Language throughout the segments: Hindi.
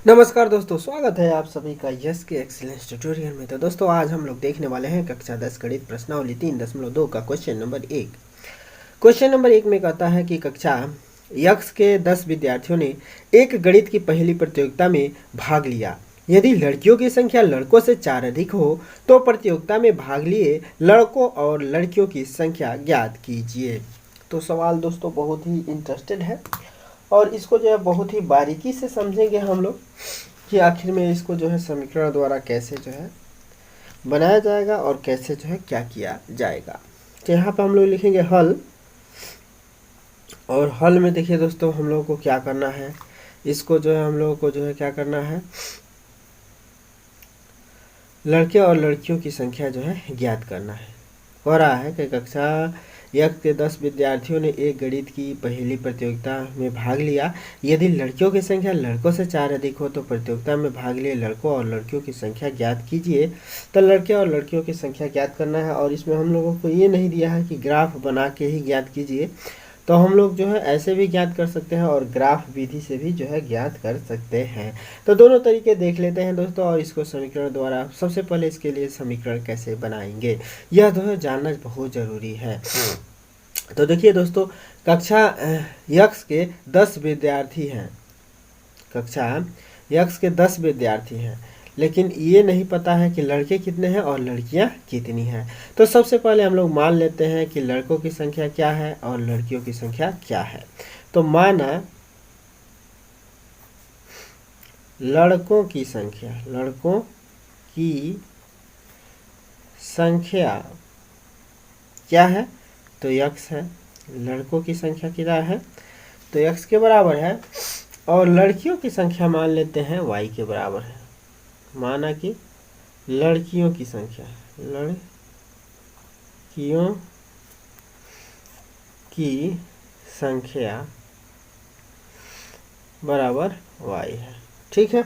नमस्कार दोस्तों, स्वागत है आप सभी का यस के एक्सीलेंस ट्यूटोरियल में। तो दोस्तों आज हम लोग देखने वाले हैं कक्षा 10 गणित प्रश्नावली 3.2 का क्वेश्चन नंबर 1। क्वेश्चन नंबर 1 में कहता है कि कक्षा यक्स के 10 विद्यार्थियों ने एक गणित की पहली प्रतियोगिता में भाग लिया। यदि लड़कियों की संख्या लड़कों से 4 अधिक हो तो प्रतियोगिता में भाग लिए लड़कों और लड़कियों की संख्या ज्ञात कीजिए। तो सवाल दोस्तों बहुत ही इंटरेस्टेड है और इसको जो है बहुत ही बारीकी से समझेंगे हम लोग कि आखिर में इसको जो है समीकरण द्वारा कैसे जो है बनाया जाएगा और कैसे जो है क्या किया जाएगा। तो यहाँ पर हम लोग लिखेंगे हल, और हल में देखिए दोस्तों हम लोगों को क्या करना है, इसको जो है हम लोगों को जो है क्या करना है, लड़के और लड़कियों की संख्या जो है ज्ञात करना है। कह रहा है कि कक्षा यक्स के 10 विद्यार्थियों ने एक गणित की पहली प्रतियोगिता में भाग लिया। यदि लड़कियों की संख्या लड़कों से 4 अधिक हो तो प्रतियोगिता में भाग लिए लड़कों और लड़कियों की संख्या ज्ञात कीजिए। तो लड़के और लड़कियों की संख्या ज्ञात करना है, और इसमें हम लोगों को ये नहीं दिया है कि ग्राफ बना के ही ज्ञात कीजिए। तो हम लोग जो है ऐसे भी ज्ञात कर सकते हैं और ग्राफ विधि से भी जो है ज्ञात कर सकते हैं। तो दोनों तरीके देख लेते हैं दोस्तों, और इसको समीकरण द्वारा सबसे पहले इसके लिए समीकरण कैसे बनाएंगे यह जो है जानना बहुत ज़रूरी है। तो देखिए दोस्तों, कक्षा यक्स के 10 विद्यार्थी हैं, कक्षा यक्स के 10 विद्यार्थी हैं, लेकिन ये नहीं पता है कि लड़के कितने हैं और लड़कियां कितनी हैं। तो सबसे पहले हम लोग मान लेते हैं कि लड़कों की संख्या क्या है और लड़कियों की संख्या क्या है। तो माना लड़कों की संख्या क्या है, तो यक्स है। लड़कों की संख्या कितना है, तो यक्स के बराबर है, और लड़कियों की संख्या मान लेते हैं वाई के बराबर है। माना कि लड़कियों की संख्या बराबर वाई है। ठीक है,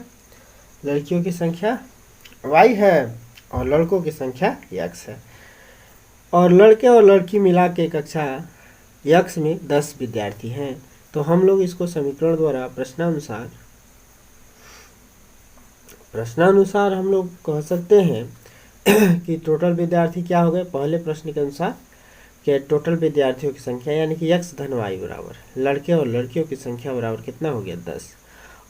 लड़कियों की संख्या वाई है और लड़कों की संख्या यक्स है, और लड़के और लड़की मिला के कक्षा यक्स में 10 विद्यार्थी हैं। तो हम लोग इसको समीकरण द्वारा प्रश्नानुसार हम लोग कह सकते हैं कि टोटल विद्यार्थी क्या हो गए, पहले प्रश्न के अनुसार कि टोटल विद्यार्थियों की संख्या यानी कि यक्स धन वाई बराबर लड़के और लड़कियों की संख्या बराबर कितना हो गया 10,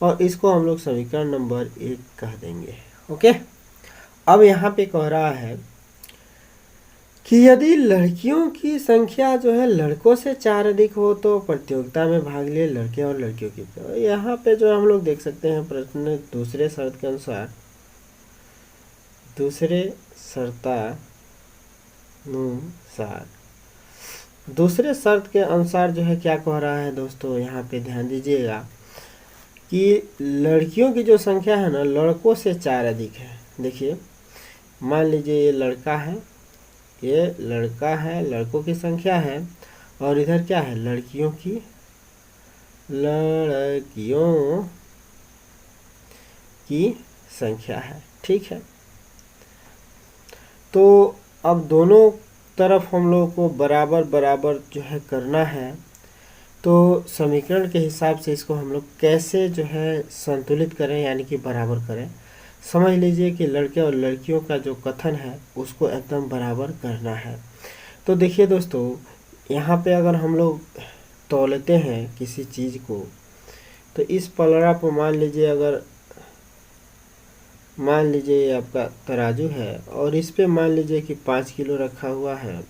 और इसको हम लोग समीकरण नंबर 1 कह देंगे। ओके, अब यहाँ पे कह रहा है कि यदि लड़कियों की संख्या जो है लड़कों से 4 अधिक हो तो प्रतियोगिता में भाग लिए लड़के और लड़कियों की। तो यहाँ पे जो हम लोग देख सकते हैं प्रश्न दूसरे शर्त के अनुसार जो है क्या कह रहा है दोस्तों, यहाँ पे ध्यान दीजिएगा कि लड़कियों की जो संख्या है ना लड़कों से 4 अधिक है। देखिए मान लीजिए ये लड़का है, लड़कों की संख्या है, और इधर क्या है लड़कियों की संख्या है। ठीक है, तो अब दोनों तरफ हम लोगों को बराबर बराबर जो है करना है। तो समीकरण के हिसाब से इसको हम लोग कैसे जो है संतुलित करें यानी कि बराबर करें, समझ लीजिए कि लड़के और लड़कियों का जो कथन है उसको एकदम बराबर करना है। तो देखिए दोस्तों, यहाँ पे अगर हम लोग तौलते हैं किसी चीज़ को, तो इस पलड़ा पर मान लीजिए ये आपका तराजू है, और इस पे मान लीजिए कि 5 किलो रखा हुआ है,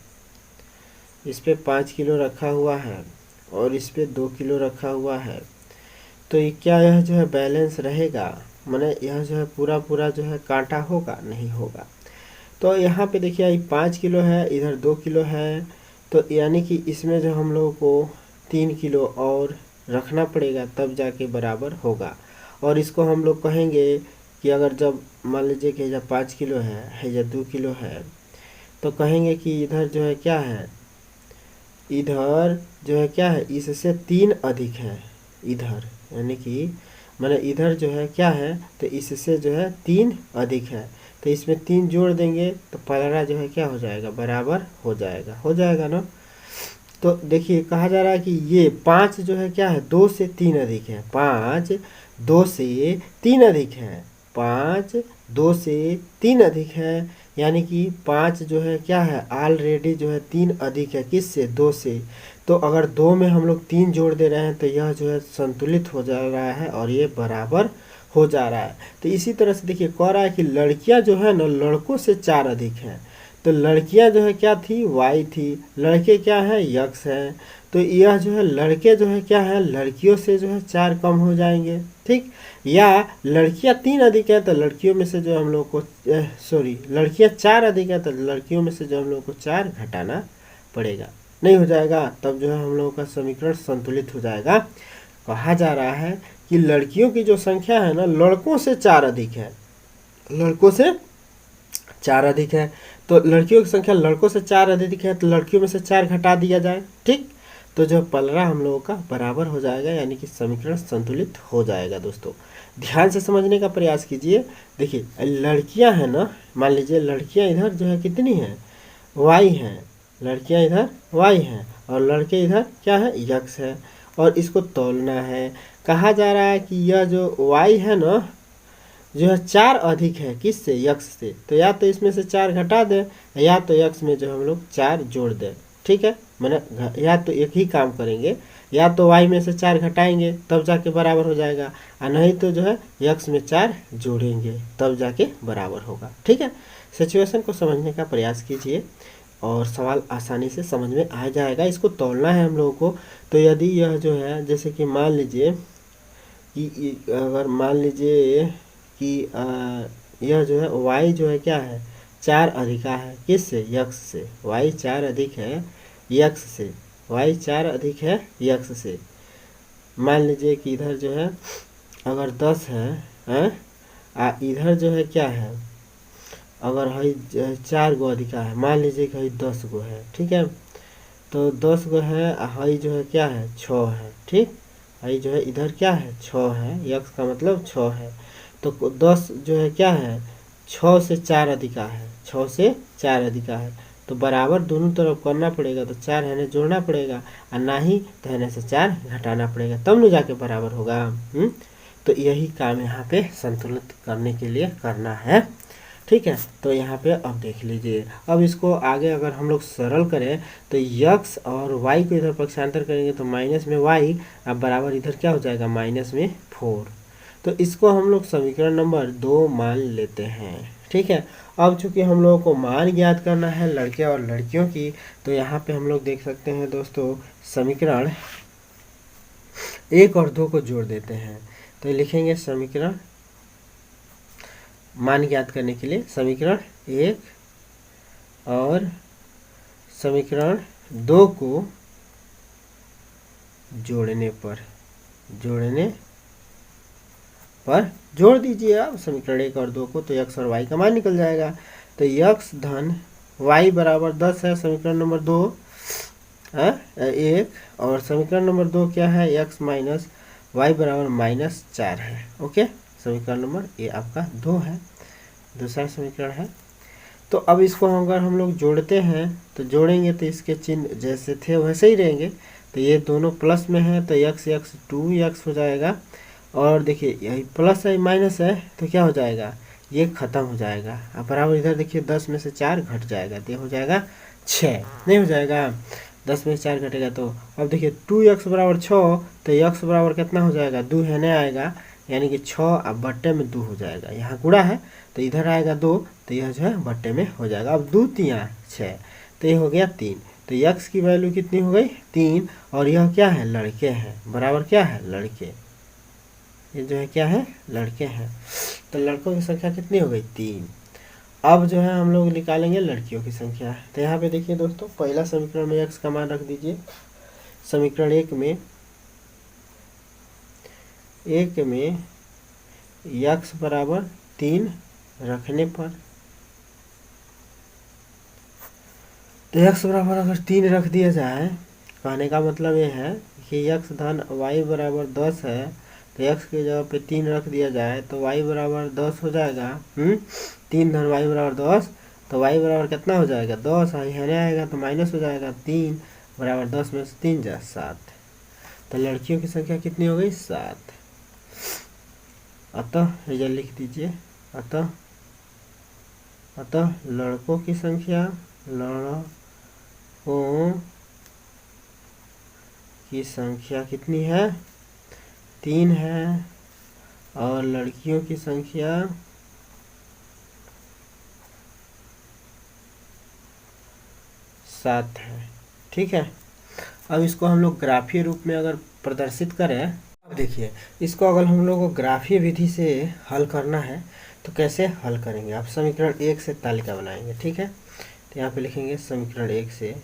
इस पे 5 किलो रखा हुआ है और इस पे 2 किलो रखा हुआ है। तो ये क्या यह जो है बैलेंस रहेगा, माने यह जो है पूरा जो है कांटा होगा, नहीं होगा। तो यहाँ पे देखिए ये 5 किलो है, इधर 2 किलो है, तो यानी कि इसमें जो हम लोगों को 3 किलो और रखना पड़ेगा तब जाके बराबर होगा। और इसको हम लोग कहेंगे कि अगर जब मान लीजिए कि जब 5 किलो है या 2 किलो है, तो कहेंगे कि इधर जो है क्या है, इधर जो है क्या है इससे 3 अधिक है इधर, यानी कि माने इधर जो है क्या है तो इससे जो है 3 अधिक है, तो इसमें 3 जोड़ देंगे तो पलड़ा जो है क्या हो जाएगा, बराबर हो जाएगा ना। तो देखिए कहा जा रहा है कि ये 5 जो है क्या है 2 से 3 अधिक है, 5 2 से 3 अधिक है, 5 2 से 3 अधिक है, यानी कि 5 जो है क्या है ऑलरेडी जो है 3 अधिक है किससे 2 से। तो अगर 2 में हम लोग 3 जोड़ दे रहे हैं तो यह जो है संतुलित हो जा रहा है और ये बराबर हो जा रहा है। तो इसी तरह से देखिए कह रहा है कि लड़कियां जो है ना लड़कों से 4 अधिक हैं। तो लड़कियां जो है क्या थी वाई थी, लड़के क्या है यक्स है। तो यह जो है लड़के जो है क्या है लड़कियों से जो है 4 कम हो जाएंगे, ठीक। या लड़कियां 3 अधिक है तो लड़कियों में से जो हम लोग को सॉरी लड़कियां 4 अधिक है तो लड़कियों में से जो हम लोग को 4 घटाना पड़ेगा, नहीं हो जाएगा तब जो है हम लोगों का समीकरण संतुलित हो जाएगा। कहा जा रहा है कि लड़कियों की जो संख्या है ना लड़कों से 4 अधिक है, लड़कों से 4 अधिक है। तो लड़कियों की संख्या लड़कों से 4 अधिक है तो लड़कियों में से 4 घटा दिया जाए, ठीक। तो जो पलड़ा हम लोगों का बराबर हो जाएगा, यानी कि समीकरण संतुलित हो जाएगा। दोस्तों ध्यान से समझने का प्रयास कीजिए। देखिए लड़कियां हैं ना, मान लीजिए लड़कियां इधर जो है कितनी हैं वाई हैं, लड़कियां इधर वाई हैं और लड़के इधर क्या है यक्स है, और इसको तोलना है। कहा जा रहा है कि यह जो वाई है ना जो है 4 अधिक है किससे यक्स से। तो या तो इसमें से 4 घटा दें या तो यक्स में जो हम लोग 4 जोड़ दें, ठीक है। मैंने या तो एक ही काम करेंगे, या तो वाई में से 4 घटाएंगे तब जाके बराबर हो जाएगा, और नहीं तो जो है यक्स में 4 जोड़ेंगे तब जाके बराबर होगा, ठीक है। सिचुएशन को समझने का प्रयास कीजिए और सवाल आसानी से समझ में आ जाएगा। इसको तोलना है हम लोगों को। तो यदि यह जो है जैसे कि मान लीजिए कि अगर मान लीजिए कि यह जो है y जो है क्या है 4 अधिका है किससे यक्स से, y 4 अधिक है यक्स से, y 4 अधिक है यक्स से। मान लीजिए कि इधर जो है अगर 10 है इधर जो है क्या है अगर हई 4 गो अधिका है, मान लीजिए कि हई 10 गो है, ठीक है। तो 10 गो है, हई जो है क्या है 6 है, ठीक। हई जो है इधर क्या है 6 है, यक्स का मतलब 6 है। तो 10 जो है क्या है 6 से 4 अधिका है, 6 से 4 अधिका है। तो बराबर दोनों तरफ करना पड़ेगा, तो 4 है जोड़ना पड़ेगा और ना ही तो है से 4 घटाना पड़ेगा, तब न जाके बराबर होगा। तो यही काम यहाँ पे संतुलित करने के लिए करना है, ठीक है। तो यहाँ पे अब देख लीजिए, अब इसको आगे अगर हम लोग सरल करें तो यक्स और वाई को इधर पक्षांतर करेंगे तो माइनस में वाई अब बराबर इधर क्या हो जाएगा माइनस में 4। तो इसको हम लोग समीकरण नंबर 2 मान लेते हैं, ठीक है। अब चूंकि हम लोगों को मान ज्ञात करना है लड़के और लड़कियों की, तो यहाँ पे हम लोग देख सकते हैं दोस्तों समीकरण 1 और 2 को जोड़ देते हैं। तो लिखेंगे समीकरण मान ज्ञात करने के लिए समीकरण 1 और समीकरण 2 को जोड़ने पर जोड़ दीजिए आप समीकरण 1 और 2 को, तो x और y का मान निकल जाएगा। तो x धन y बराबर 10 है समीकरण नंबर 2 1, और समीकरण नंबर 2 क्या है x माइनस y बराबर -4 है। ओके, समीकरण नंबर ये आपका 2 है, दूसरा समीकरण है। तो अब इसको अगर हम लोग जोड़ते हैं तो जोड़ेंगे तो इसके चिन्ह जैसे थे वैसे ही रहेंगे। तो ये दोनों प्लस में है तो x 2x हो जाएगा, और देखिए यही प्लस है माइनस है तो क्या हो जाएगा ये ख़त्म हो जाएगा। अब बराबर इधर देखिए 10 में से 4 घट जाएगा तो ये हो जाएगा 6, नहीं हो जाएगा 10 में से 4 घटेगा। तो अब देखिए 2x बराबर 6, तो x बराबर कितना हो जाएगा 2 है नहीं आएगा, यानी कि 6 अब बट्टे में 2 हो जाएगा। यहाँ गुणा है तो इधर आएगा 2, तो यह जो है बट्टे में हो जाएगा। अब 2 3 6, तो ये हो गया 3। तो x की वैल्यू कितनी हो गई 3, और यह क्या है लड़के हैं, बराबर क्या है लड़के, ये जो है क्या है लड़के हैं। तो लड़कों की संख्या कितनी हो गई 3। अब जो है हम लोग निकालेंगे लड़कियों की संख्या। तो यहाँ पे देखिए दोस्तों पहला समीकरण में x का मान रख दीजिए, समीकरण 1 में x बराबर 3 रखने पर, तो x बराबर अगर 3 रख दिया जाए, कहने का मतलब ये है कि x धन y बराबर 10 है, तो x की जगह पे 3 रख दिया जाए तो y बराबर 10 हो जाएगा। 3 धन y बराबर 10, तो y बराबर कितना हो जाएगा 10, है नहीं आएगा तो माइनस हो जाएगा 3 बराबर 10 में से 3 जा 7। तो लड़कियों की संख्या कितनी हो गई 7। अतः ये लिख दीजिए, अतः लड़कों की संख्या, लड़कों की संख्या कितनी है, 3 है, और लड़कियों की संख्या 7 है। ठीक है, अब इसको हम लोग ग्राफीय रूप में अगर प्रदर्शित करें, अब देखिए इसको अगर हम लोग को ग्राफीय विधि से हल करना है तो कैसे हल करेंगे। आप समीकरण 1 से तालिका बनाएंगे। ठीक है, तो यहाँ पे लिखेंगे समीकरण 1 से,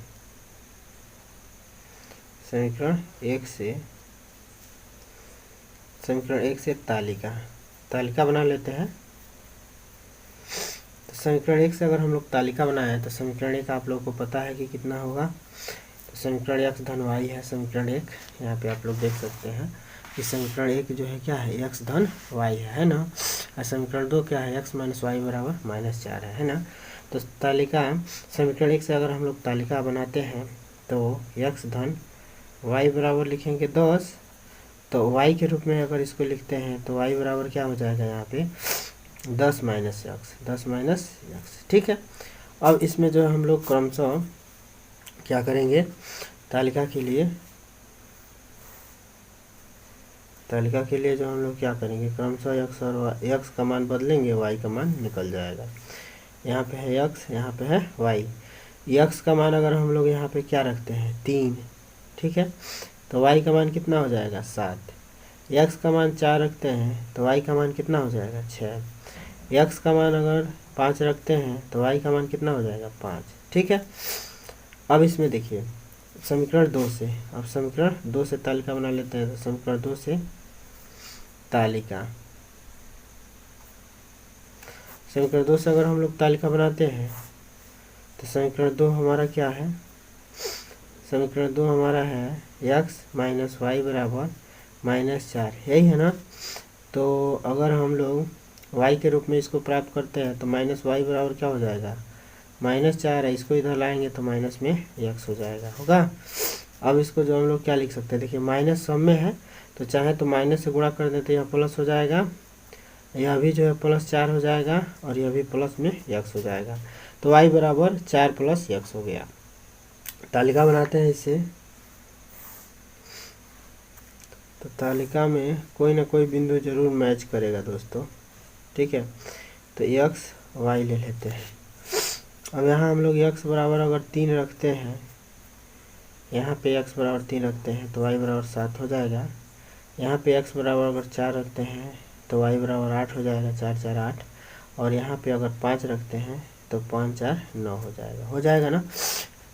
समीकरण 1 से तालिका बना लेते हैं। तो समीकरण 1 से अगर हम लोग तालिका बनाए तो समीकरण 1 आप लोगों को पता है कि कितना होगा। तो समीकरण x धन y है समीकरण 1, यहाँ पे आप लोग देख सकते हैं कि समीकरण 1 जो है क्या है, x धन y है ना। और समीकरण 2 क्या है, x माइनस वाई बराबर -4 है ना। तो तालिका समीकरण 1 से अगर हम लोग तालिका बनाते हैं तो x धन y बराबर लिखेंगे 10। तो y के रूप में अगर इसको लिखते हैं तो y बराबर क्या हो जाएगा यहाँ पे 10 माइनस एक्स। ठीक है, अब इसमें जो हम लोग क्रमशः क्या करेंगे, तालिका के लिए जो हम लोग क्या करेंगे, क्रमशः x और x का मान बदलेंगे, y का मान निकल जाएगा। यहाँ पे है x, यहाँ पे है y। x का मान अगर हम लोग यहाँ पे क्या रखते हैं 3, ठीक है, तो y का मान कितना हो जाएगा 7। x का मान 4 रखते हैं तो y का मान कितना हो जाएगा 6। x का मान अगर 5 रखते हैं तो y का मान कितना हो जाएगा 5। ठीक है, अब इसमें देखिए समीकरण 2 से, अब समीकरण 2 से तालिका बना लेते हैं। तो समीकरण 2 से तालिका, समीकरण 2 से अगर हम लोग तालिका बनाते हैं तो समीकरण 2 हमारा क्या है, समीकरण 2 हमारा है x माइनस वाई बराबर -4, यही है ना। तो अगर हम लोग y के रूप में इसको प्राप्त करते हैं तो माइनस वाई बराबर क्या हो जाएगा -4 है, इसको इधर लाएंगे तो माइनस में x हो जाएगा, होगा। अब इसको जो हम लोग क्या लिख सकते हैं, देखिए माइनस सब में है तो चाहे तो माइनस से गुणा कर देते, यह प्लस हो जाएगा, यह भी जो है +4 हो जाएगा और यह भी प्लस में x हो जाएगा। तो y बराबर 4 + x हो गया। तालिका बनाते हैं इसे, तो तालिका में कोई ना कोई बिंदु जरूर मैच करेगा दोस्तों। ठीक है, तो x y ले लेते हैं। अब यहाँ हम लोग x बराबर अगर 3 रखते हैं, यहाँ पे x बराबर 3 रखते हैं तो y बराबर 7 हो जाएगा। यहाँ पे x बराबर अगर 4 रखते हैं तो y बराबर 8 हो जाएगा, 4 4 8। और यहाँ पे अगर 5 रखते हैं तो 5 4 9 हो जाएगा ना।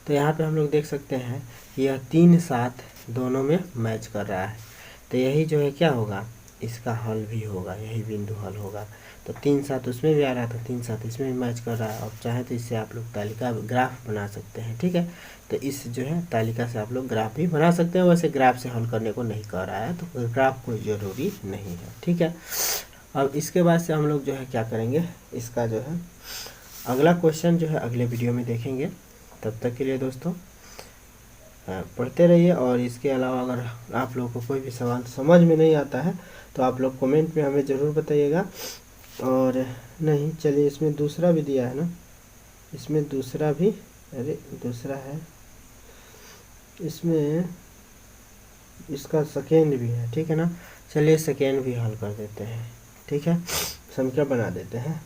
तो यहाँ पे हम लोग देख सकते हैं कि यह 3 7 दोनों में मैच कर रहा है। तो यही जो है क्या होगा, इसका हल भी होगा, यही बिंदु हल होगा। तो 3 7 उसमें भी आ रहा था, 3 7 इसमें भी मैच कर रहा है। और चाहे तो इससे आप लोग तालिका ग्राफ बना सकते हैं। ठीक है, तो इस जो है तालिका से आप लोग ग्राफ भी बना सकते हैं। वैसे ग्राफ से हल करने को नहीं कह रहा है, तो ग्राफ कोई ज़रूरी नहीं है। ठीक है, अब इसके बाद से हम लोग जो है क्या करेंगे, इसका जो है अगला क्वेश्चन जो है अगले वीडियो में देखेंगे। तब तक के लिए दोस्तों पढ़ते रहिए। और इसके अलावा अगर आप लोगों को कोई भी सवाल समझ में नहीं आता है तो आप लोग कमेंट में हमें ज़रूर बताइएगा। और नहीं, चलिए इसमें दूसरा भी दिया है ना, इसमें दूसरा भी, अरे दूसरा है इसमें, इसका सेकेंड भी है। ठीक है ना, चलिए सेकेंड भी हल कर देते हैं। ठीक है, समीकरण बना देते हैं।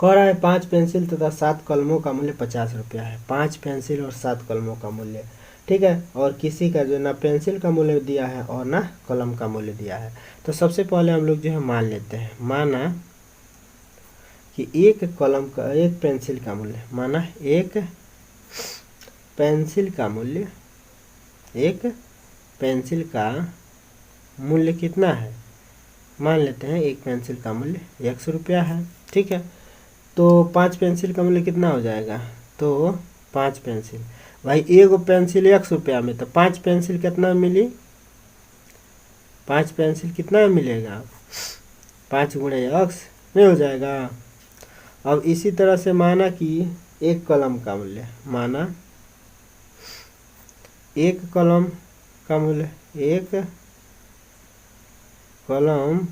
कह रहा है 5 पेंसिल तथा 7 कलमों का मूल्य 50 रुपया है। 5 पेंसिल और 7 कलमों का मूल्य, ठीक है, और किसी का जो ना पेंसिल का मूल्य दिया है और ना कलम का मूल्य दिया है। तो सबसे पहले हम लोग जो है मान लेते हैं, माना कि एक पेंसिल का मूल्य, माना एक पेंसिल का मूल्य कितना है, मान लेते हैं एक पेंसिल का मूल्य 100 रुपया है। ठीक है, तो 5 पेंसिल का मूल्य कितना हो जाएगा, तो 5 पेंसिल, भाई एगो पेंसिल 100 रुपया में, तो 5 पेंसिल कितना मिली, 5 पेंसिल कितना मिलेगा, 5 गुणे x नहीं हो जाएगा। अब इसी तरह से माना कि एक कलम का मूल्य, माना एक कलम का मूल्य, एक कलम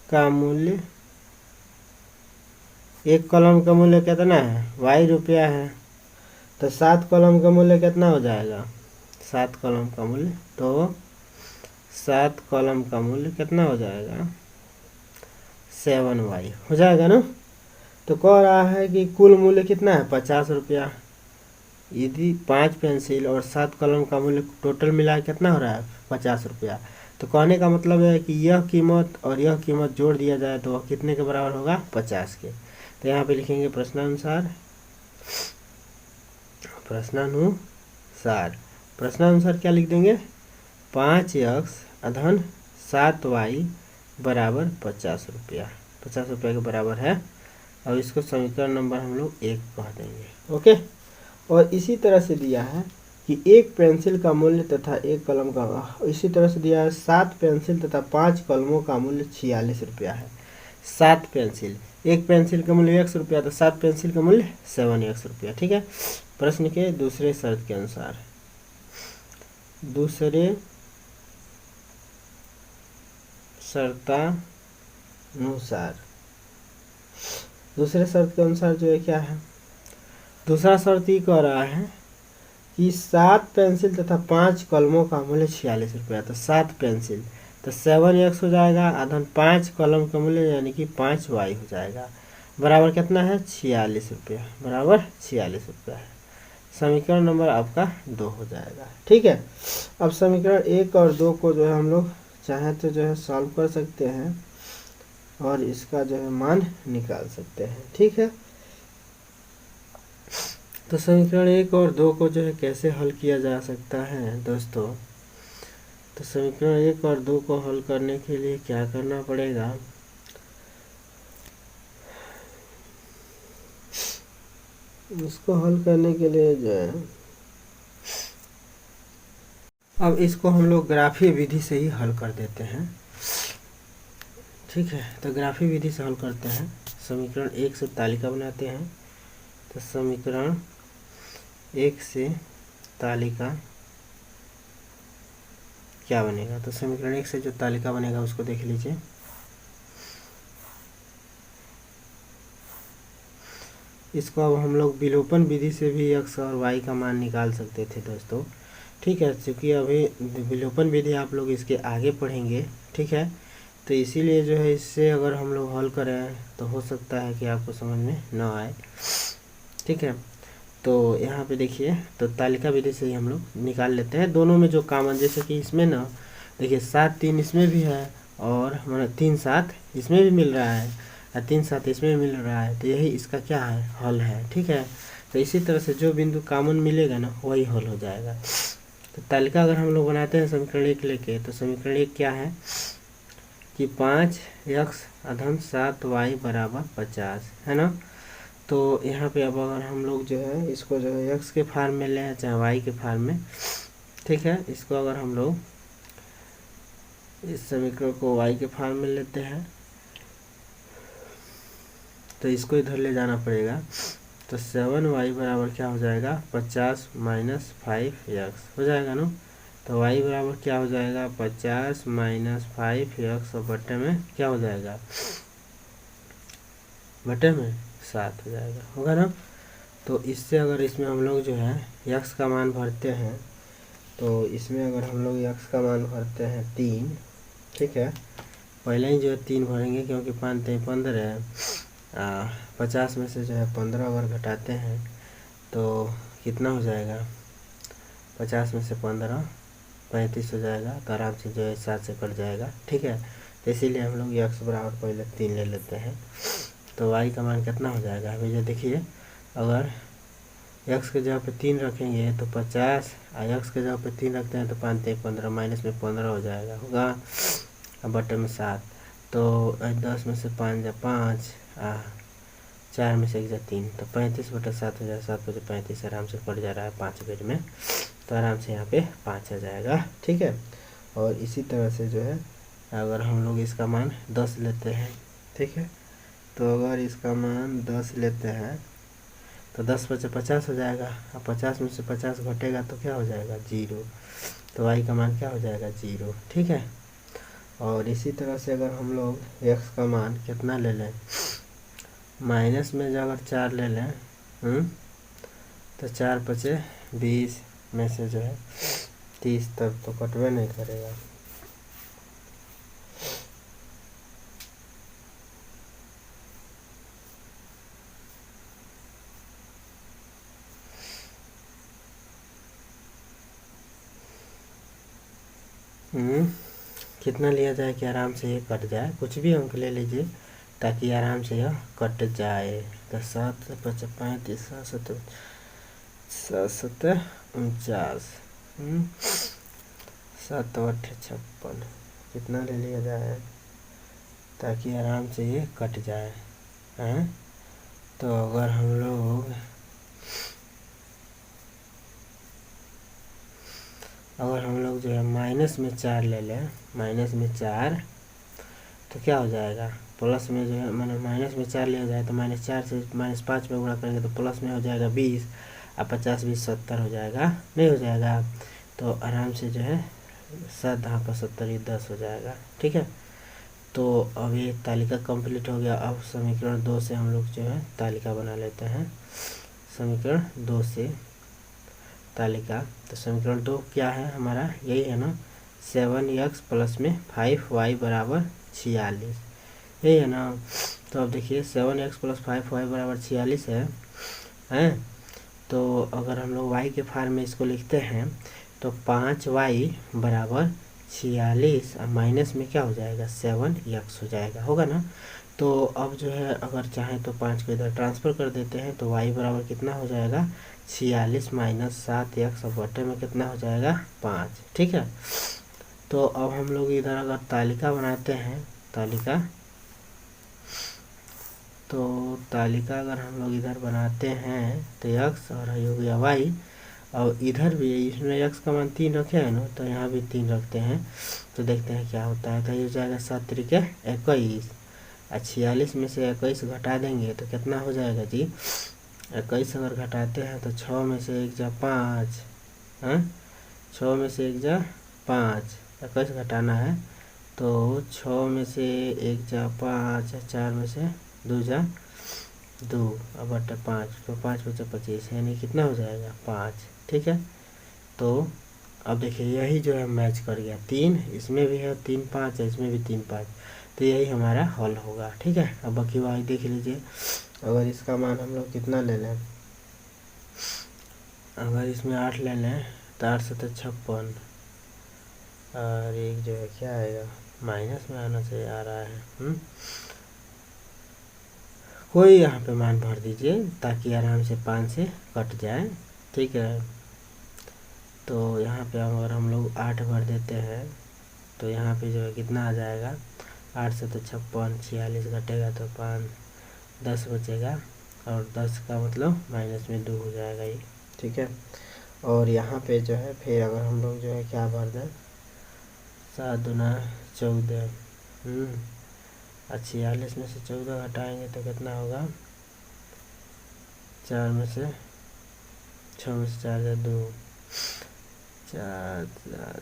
का मूल्य, एक कॉलम का मूल्य कितना है, ₹y है, तो 7 कॉलम का मूल्य कितना हो जाएगा, 7 कॉलम का मूल्य, तो 7 कॉलम का मूल्य कितना हो जाएगा, 7y हो जाएगा ना। तो कह रहा है कि कुल मूल्य कितना है, ₹50। यदि 5 पेंसिल और 7 कलम का मूल्य टोटल मिला कितना हो रहा है, ₹50। तो कहने का मतलब है कि यह कीमत और यह कीमत जोड़ दिया जाए तो वह कितने के बराबर होगा, 50 के। तो यहाँ पे लिखेंगे प्रश्नानुसार, प्रश्नानुसार क्या लिख देंगे, 5x अधन 7y बराबर ₹50, ₹50 के बराबर है। और इसको समीकरण नंबर हम लोग 1 कह देंगे। ओके। और इसी तरह से दिया है कि एक पेंसिल का मूल्य तथा एक कलम का, इसी तरह से दिया है 7 पेंसिल तथा 5 कलमों का मूल्य ₹46 है। 7 पेंसिल, एक पेंसिल का मूल्य ₹1, तो 7 पेंसिल का मूल्य ₹7 ठीक है। प्रश्न के दूसरे शर्त के अनुसार, दूसरे शर्त के अनुसार जो है क्या है, दूसरा शर्त ये कह रहा है कि 7 पेंसिल तथा 5 कलमों का मूल्य ₹46, तो 7 पेंसिल तो 7x हो जाएगा, आधन 5 कलम का मूल्य यानी कि 5y हो जाएगा, बराबर कितना है, ₹46, बराबर ₹46 है। समीकरण नंबर आपका 2 हो जाएगा। ठीक है। अब समीकरण 1 और 2 को जो है हम लोग चाहें तो जो है सॉल्व कर सकते हैं और इसका जो है मान निकाल सकते हैं। ठीक है। तो समीकरण 1 और 2 को जो है कैसे हल किया जा सकता है दोस्तों, तो समीकरण 1 और 2 को हल करने के लिए क्या करना पड़ेगा, इसको हल करने के लिए जो है, अब इसको हम लोग ग्राफीय विधि से ही हल कर देते हैं। ठीक है। तो ग्राफीय विधि से हल करते हैं। समीकरण 1 से तालिका बनाते हैं। तो समीकरण 1 से तालिका क्या बनेगा, तो समीकरण 1 से जो तालिका बनेगा उसको देख लीजिए। इसको अब हम लोग विलोपन विधि से भी x और y का मान निकाल सकते थे दोस्तों। ठीक है। क्योंकि अभी विलोपन विधि आप लोग इसके आगे पढ़ेंगे। ठीक है। तो इसीलिए जो है इससे अगर हम लोग हल करें तो हो सकता है कि आपको समझ में न आए। ठीक है। तो यहाँ पे देखिए, तो तालिका विधि से ही हम लोग निकाल लेते हैं। दोनों में जो कॉमन, जैसे कि इसमें ना देखिए 7 3 इसमें भी है और मतलब 3 7 इसमें भी मिल रहा है और 3 7 इसमें भी मिल रहा है, तो यही इसका क्या है, हल है। ठीक है। तो इसी तरह से जो बिंदु कॉमन मिलेगा ना वही हल हो जाएगा। तो तालिका अगर हम लोग बनाते हैं समीकरण 1 लेके, तो समीकरण 1 क्या है कि 5x अधन 7y बराबर 50 है ना। तो यहाँ पे अब अगर हम लोग जो है इसको जो है x के फॉर्म में लें चाहे y के फॉर्म में, ठीक है, इसको अगर हम लोग इस समीकरण को y के फॉर्म में लेते हैं तो इसको इधर ले जाना पड़ेगा। तो 7y बराबर क्या हो जाएगा, 50 माइनस 5x हो जाएगा ना। तो y बराबर क्या हो जाएगा, 50 माइनस 5x और बट्टे में क्या हो जाएगा, बटे में 7 हो जाएगा, होगा ना। तो इससे अगर इसमें हम लोग जो है x का मान भरते हैं, तो इसमें अगर हम लोग x का मान भरते हैं 3, ठीक है, पहले ही जो है 3 भरेंगे क्योंकि 5 3 15 है। 50 में से जो है 15 अगर घटाते हैं तो कितना हो जाएगा, 50 में से 15 35 हो जाएगा। तो आराम से जो है 7 से कट जाएगा। ठीक है। तो इसीलिए हम लोग x बराबर पहले 3 ले लेते हैं। तो y का मान कितना हो जाएगा, अभी जो देखिए, अगर x के जगह पे 3 रखेंगे तो 50 और x के जगह पे 3 रखते हैं तो 5 3 15 माइनस में 15 हो जाएगा, होगा, अब बटे में 7। तो 10 में से 5 जा 5, 4 में से 1 जा 3, तो 35 बटे 7 हो जाएगा। 7 बटे 35 आराम से कट जा रहा है 5 बेर में, तो आराम से यहाँ पे 5 आ जाएगा। ठीक है। और इसी तरह से जो है अगर हम लोग इसका मान 10 लेते हैं, ठीक है, तो अगर इसका मान 10 लेते हैं तो 10 बचे 50 हो जाएगा। अब 50 में से 50 घटेगा तो क्या हो जाएगा, 0। तो y का मान क्या हो जाएगा, 0। ठीक है। और इसी तरह से अगर हम लोग x का मान कितना ले लें, माइनस में जो अगर 4 ले लें, तो 4 पचे 20 में से जो है 30, तब तो कटवे नहीं करेगा। कितना लिया जाए कि आराम से ये कट जाए, कुछ भी अंक ले लीजिए ताकि आराम से यह कट जाए। तो 7 5 35 7 7 49, 7 8 56, कितना ले लिया जाए ताकि आराम से ये कट जाए हैं। तो अगर हम लोग जो है माइनस में 4 ले लें, माइनस में 4, तो क्या हो जाएगा, प्लस में जो है मैंने माइनस में 4 लिया जाए तो -4 से -5 में गुणा करेंगे तो प्लस में हो जाएगा 20, और 50 20 70 हो जाएगा, नहीं हो जाएगा। तो आराम से जो है 7 हाँ 75 10 हो जाएगा। ठीक है, तो अब ये तालिका कंप्लीट हो गया। अब समीकरण 2 से हम लोग जो है तालिका बना लेते हैं। समीकरण 2 से तालिका, तो समीकरण 2 क्या है हमारा, यही है ना, 7x प्लस में 5y बराबर 46, यही है ना। तो अब देखिए 7x प्लस 5y बराबर 46 है। तो अगर हम लोग y के फार्म में इसको लिखते हैं तो 5y बराबर 46 और माइनस में क्या हो जाएगा 7x हो जाएगा, होगा ना। तो अब जो है अगर चाहें तो 5 को इधर ट्रांसफ़र कर देते हैं तो y बराबर कितना हो जाएगा 46 माइनस 7x, और बटे में कितना हो जाएगा 5। ठीक है, तो अब हम लोग इधर अगर तालिका बनाते हैं, तालिका अगर हम लोग इधर बनाते हैं तो x और हो गया y, और इधर भी इसमें x का मान 3 रखे हैं ना, तो यहाँ भी 3 रखते हैं। तो देखते हैं क्या होता है। तो ये हो जाएगा 7 3 21, और 46 में से 21 घटा देंगे तो कितना हो जाएगा जी, 21 अगर घटाते हैं तो 6 में से 1 जा 5, 6 में से 1 जा 5, 21 घटाना है तो 6 में से 1 जा 5, 4 में से 2 जा 2, अब बटे 5, तो 5 बचे 25, यानी कितना हो जाएगा 5। ठीक है, तो अब देखिए यही जो है मैच कर गया, 3 इसमें भी है, 3 5 है, इसमें भी 3 5, तो यही हमारा हल होगा। ठीक है, अब बाकी वाई देख लीजिए। अगर इसका मान हम लोग कितना ले लें, अगर इसमें 8 ले लें तो 8 से 56, और एक जो है क्या आएगा, माइनस में आना चाहिए, आ रहा है। कोई यहाँ पे मान भर दीजिए ताकि आराम से 5 से कट जाए। ठीक है, तो यहाँ पे अगर हम लोग 8 भर देते हैं तो यहाँ पे जो है कितना आ जाएगा, 8 से तो 56, 46 घटेगा तो 5 10 बचेगा, और 10 का मतलब माइनस में 2 हो जाएगा ये। ठीक है, और यहाँ पे जो है फिर अगर हम लोग जो है क्या भर दें, 7 दूना 14, और 46 में से 14 घटाएंगे तो कितना होगा, 4 में से 6 में से 4 2, 4 7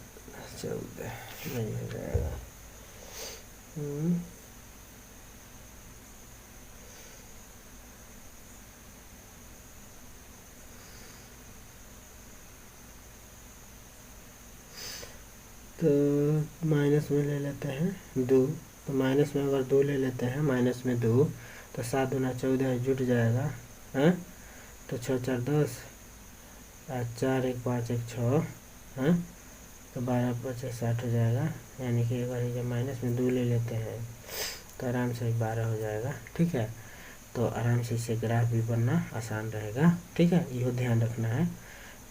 14 नहीं हो जाएगा। तो माइनस में ले लेते हैं 2, तो माइनस में अगर 2 ले लेते हैं, माइनस में 2, तो 7 दूना 14 जुट जाएगा, हैं, तो 6 4 10, 4 1 5 1 6, हैं, तो 12 5 60 हो जाएगा। यानी कि अगर जब माइनस में 2 ले लेते हैं तो आराम से 12 हो जाएगा। ठीक है, तो आराम से इसे ग्राफ भी बनना आसान रहेगा। ठीक है, यह ध्यान रखना है।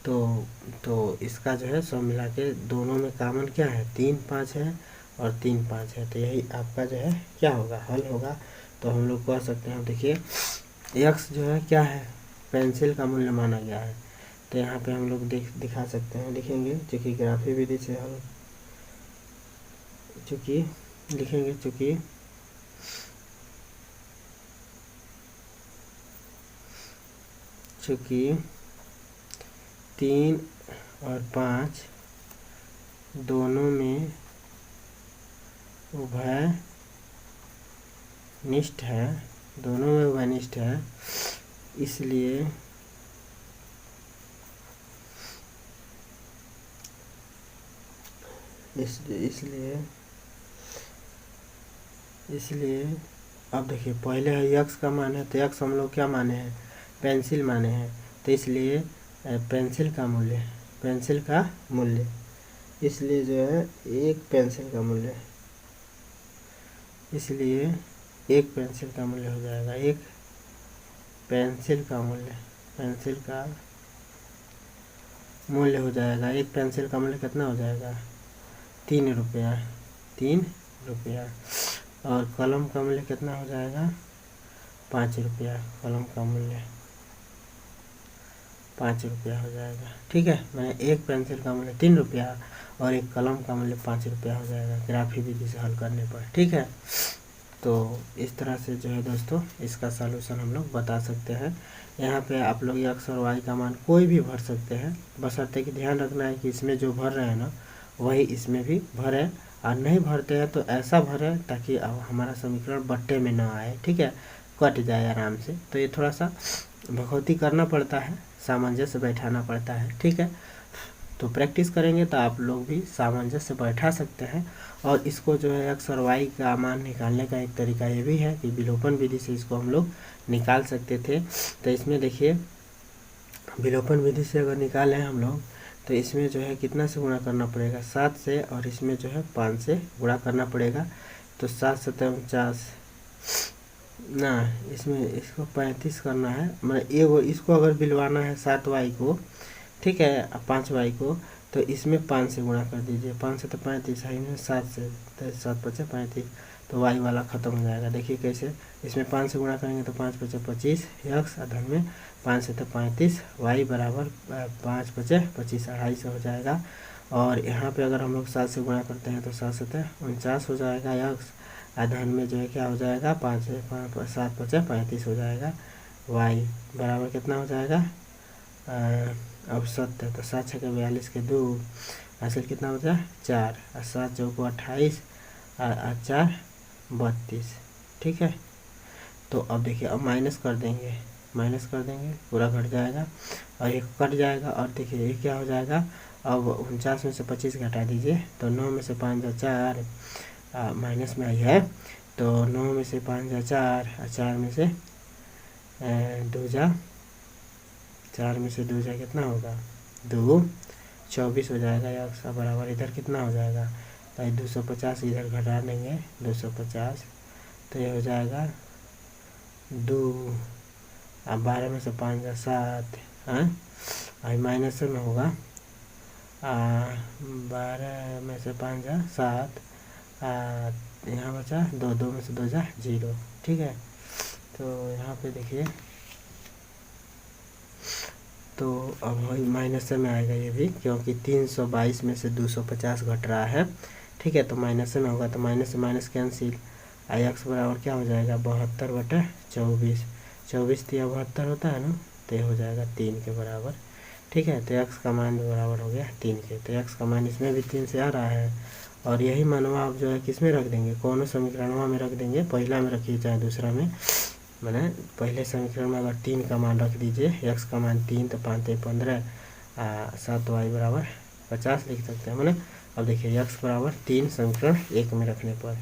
तो इसका जो है सब मिला के दोनों में कॉमन क्या है, 3 5 है और 3 5 है, तो यही आपका जो है क्या होगा, हल होगा। तो हम लोग कह सकते हैं, देखिए x जो है क्या है, पेंसिल का मूल्य माना गया है, तो यहाँ पे हम लोग दिखा सकते हैं, लिखेंगे चूँकि ग्राफी विधि से हल, चूँकि लिखेंगे चूँकि 3 और 5 दोनों में उभयनिष्ठ है, दोनों में उभयनिष्ठ है, इसलिए अब देखिए पहले है यक्स का मान है, तो यक्स हम लोग क्या माने हैं, पेंसिल माने हैं, तो इसलिए पेंसिल का मूल्य इसलिए जो है एक पेंसिल का मूल्य, इसलिए एक पेंसिल का मूल्य हो जाएगा, एक पेंसिल का मूल्य हो जाएगा, एक पेंसिल का मूल्य कितना हो जाएगा, 3 रुपया। और कलम का मूल्य कितना हो जाएगा, 5 रुपया, कलम का मूल्य 5 रुपया हो जाएगा। ठीक है, मैंने एक पेंसिल का मूल्य 3 रुपया और एक कलम का मूल्य 5 रुपया हो जाएगा ग्राफी विधि से हल करने पर। ठीक है, तो इस तरह से जो है दोस्तों इसका सॉल्यूशन हम लोग बता सकते हैं। यहाँ पे आप लोग एक्स और वाई का मान कोई भी भर सकते हैं, बशर्ते कि ध्यान रखना है कि इसमें जो भर रहे हैं ना वही इसमें भी भरें, और नहीं भरते हैं तो ऐसा भरें ताकि अब हमारा समीकरण बट्टे में ना आए। ठीक है, कट जाए आराम से। तो ये थोड़ा सा भगवती करना पड़ता है, सामंजस्य बैठाना पड़ता है। ठीक है, तो प्रैक्टिस करेंगे तो आप लोग भी सामंजस्य बैठा सकते हैं। और इसको जो है एक्स और वाई का मान निकालने का एक तरीका ये भी है कि विलोपन विधि से इसको हम लोग निकाल सकते थे। तो इसमें देखिए विलोपन विधि से अगर निकालें हम लोग तो इसमें जो है कितना से गुणा करना पड़ेगा, 7 से, और इसमें जो है 5 से गुणा करना पड़ेगा। तो 7 7 49 ना, इसमें इसको 35 करना है, मतलब ये इसको अगर बिलवाना है 7y को, ठीक है, 5y को, तो इसमें 5 से गुणा कर दीजिए, 5 से तो 35 है, इनमें 7 से, तो 7 5 35, तो y वाला ख़त्म हो जाएगा। देखिए कैसे, इसमें 5 से गुणा करेंगे तो 5 5 25 यक्स, अधन में 5 से तो 35, y बराबर 5 5 25 250 हो जाएगा। और यहाँ पे अगर हम लोग 7 से गुणा करते हैं तो 7 से 49 हो जाएगा यक्स, अधन में जो है क्या हो जाएगा, 5 से 7 5 35 हो जाएगा। y बराबर कितना हो जाएगा, अब 7 है तो 7 6 42 के 2, हासिल कितना हो जाए 4, और 7 चौको 28, 4 32। ठीक है, तो अब देखिए अब माइनस कर देंगे, पूरा घट जाएगा और ये कट जाएगा। और देखिए ये क्या हो जाएगा, अब 49 में से 25 घटा दीजिए तो 9 में से 5 4, माइनस में आई है, तो 9 में से 5 4, 4 में से 2 4 में से 2 कितना होगा, 2 24 हो जाएगा यक्स, बराबर इधर कितना हो जाएगा, तो 250 इधर घटा देंगे 250, तो ये हो जाएगा 2, अब 12 में से 5 7, हाँ माइनस में होगा, 12 में से 5 7, यहाँ बचा 2, 2 में से 2 0। ठीक है, तो यहाँ पे देखिए, तो अब माइनस में आएगा ये भी, क्योंकि 322 में से 250 घट रहा है। ठीक है, तो माइनस में होगा, तो माइनस से माइनस कैंसिल, आई एक्स बराबर क्या हो जाएगा, 72/24, 24 3 72 होता है ना, तो ये हो जाएगा 3 के बराबर। ठीक है, तो एक्स का मान बराबर हो गया 3 के, तो एक्स का मान इसमें भी 3 से आ रहा है। और यही मानवा आप जो है किस में रख देंगे, कौन समीकरणवा में रख देंगे, पहला में रखिए चाहे दूसरा में, मैंने पहले समीकरण में अगर 3 का मान रख दीजिए, एक्स का मान 3, तो 5 15, 7y बराबर 50 लिख सकते हैं मैंने। अब देखिए एक्स बराबर 3 समीकरण 1 में रखने पर,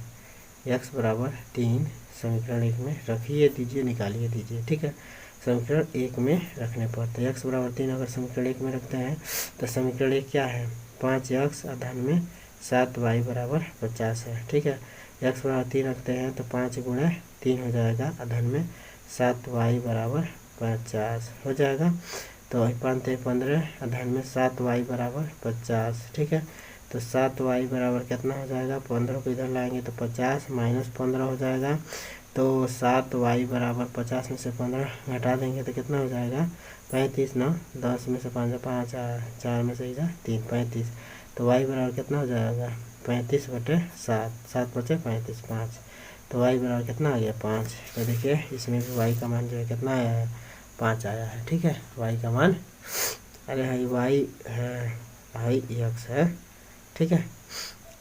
एक्स बराबर 3 समीकरण 1 में रखिए दीजिए, निकालिए दीजिए। ठीक है, समीकरण 1 में रखने पर, तो एक्स बराबर 3 अगर समीकरण 1 में रखते हैं तो समीकरण 1 क्या है, 5x अधन में 7y बराबर 50 है। ठीक है, एक्स बराबर 3 रखते हैं तो 5 गुणा 3 हो जाएगा, अधन में 7y बराबर 50 हो जाएगा। तो 5 15, अधन में 7y बराबर 50। ठीक है, तो 7y बराबर कितना हो जाएगा, 15 को इधर लाएंगे तो 50 माइनस 15 हो जाएगा, तो 7y बराबर 50 में से 15 घटा देंगे तो कितना हो जाएगा, 35 9, 10 में से 5 5, 4 में से 3 35, तो y बराबर कितना हो जाएगा, 35/7, 7 5 35 5, तो y बराबर कितना आ गया 5। तो देखिए इसमें भी y का मान जो है कितना आया है, 5 आया है। ठीक है, y का मान, अरे हाई y है, हाई x है। ठीक है,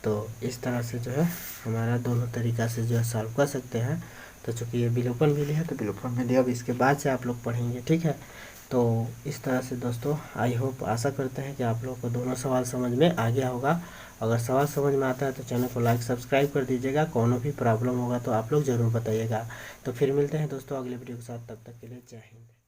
तो इस तरह से जो है हमारा दोनों तरीक़ा से जो है सॉल्व कर सकते हैं। तो चूँकि ये विलोपन विधि है तो विलोपन विधि अब इसके बाद से आप लोग पढ़ेंगे, ठीक है। तो इस तरह से दोस्तों आई होप आशा करते हैं कि आप लोगों को दोनों सवाल समझ में आ गया होगा। अगर सवाल समझ में आता है तो चैनल को लाइक सब्सक्राइब कर दीजिएगा। कोनो भी प्रॉब्लम होगा तो आप लोग ज़रूर बताइएगा। तो फिर मिलते हैं दोस्तों अगले वीडियो के साथ, तब तक के लिए जय हिंद।